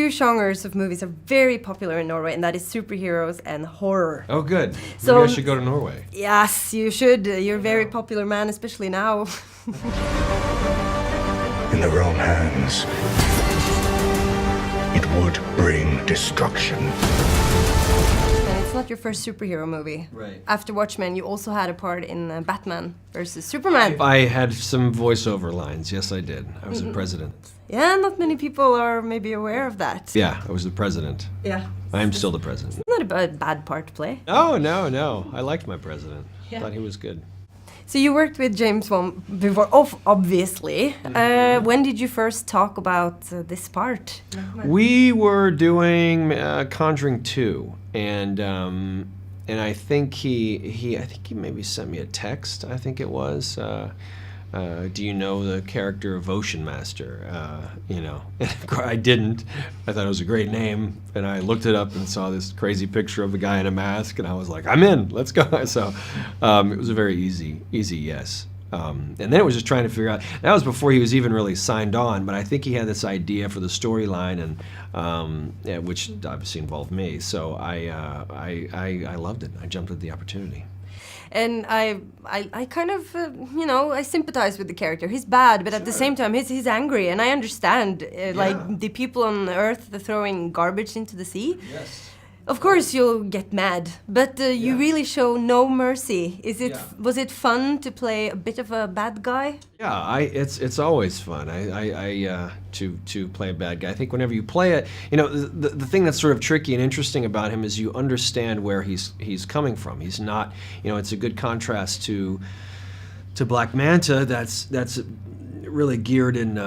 Two genres of movies are very popular in Norway, and that is superheroes and horror. Oh, good. So- Maybe I should go to Norway. Yes, you should. You're a very popular man, especially now. In the wrong hands, it would bring destruction. And it's not your first superhero movie. Right. After Watchmen, you also had a part in Batman versus Superman. I had some voiceover lines. Yes, I did. I was the president. Yeah, not many people are maybe aware of that. Yeah, I was the president. Yeah. I am still the president. Not a bad part to play. Oh, no. I liked my president. Yeah. Thought he was good. So you worked with James Wan before, obviously. When did you first talk about this part? We were doing Conjuring 2, and I think he maybe sent me a text. I think it was. Do you know the character of Ocean Master? You know, and of course I didn't. I thought it was a great name, and I looked it up and saw this crazy picture of a guy in a mask, and I was like, I'm in. Let's go. So it was a very easy yes. And then it was just trying to figure out. That was before he was even really signed on, but I think he had this idea for the storyline, and yeah, which obviously involved me. So I loved it. I jumped at the opportunity. And I kind of, you know, I sympathize with the character. He's bad, but at the same time, he's angry, and I understand. Like the people on Earth, they're throwing garbage into the sea. Yes. Of course, you'll get mad, but you really show no mercy. Was it fun to play a bit of a bad guy? Yeah, it's always fun. To play a bad guy. I think whenever you play it, you know, the thing that's sort of tricky and interesting about him is you understand where he's coming from. He's not, you know, it's a good contrast to Black Manta. That's really geared in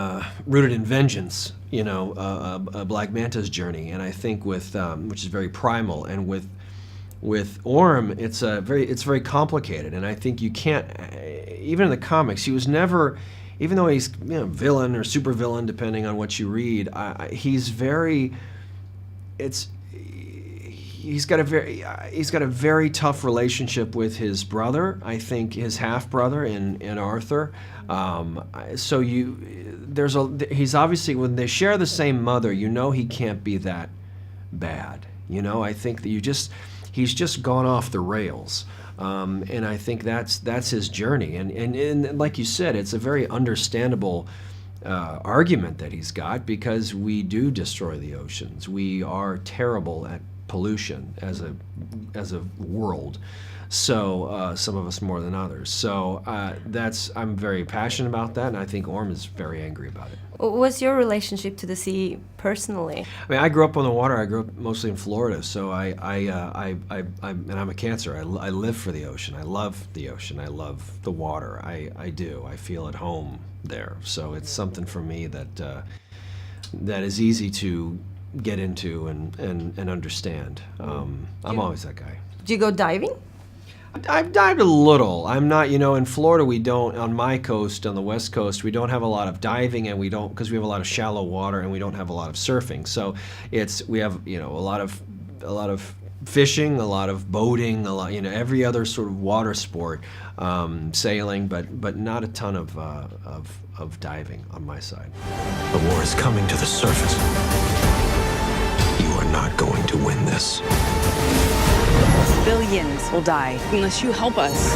rooted in vengeance. You know, Black Manta's journey, and I think with which is very primal, and with Orm, it's very complicated, and I think you can't, even in the comics, he was never, even though he's, you know, villain or super villain depending on what you read, he's got a very tough relationship with his brother. I think his half brother in Arthur. So he's obviously, when they share the same mother, you know he can't be that bad. You know, I think that he's just gone off the rails. And I think that's his journey. And like you said, it's a very understandable argument that he's got, because we do destroy the oceans. We are terrible at pollution as a world. So some of us more than others. So I'm very passionate about that, and I think Orm is very angry about it. What's your relationship to the sea personally? I mean, I grew up on the water. I grew up mostly in Florida, so and I'm a Cancer. I live for the ocean. I love the ocean. I love the water. I do. I feel at home there. So it's something for me that is easy to get into and understand. I'm always that guy. Do you go diving? I've dived a little. I'm not, you know, in Florida we don't, on my coast, on the West Coast, we don't have a lot of diving, and we don't, because we have a lot of shallow water, and we don't have a lot of surfing. So we have, you know, a lot of fishing, a lot of boating, a lot, you know, every other sort of water sport, sailing, but not a ton of diving on my side. The war is coming to the surface. You are not going to win this. Billions will die unless you help us.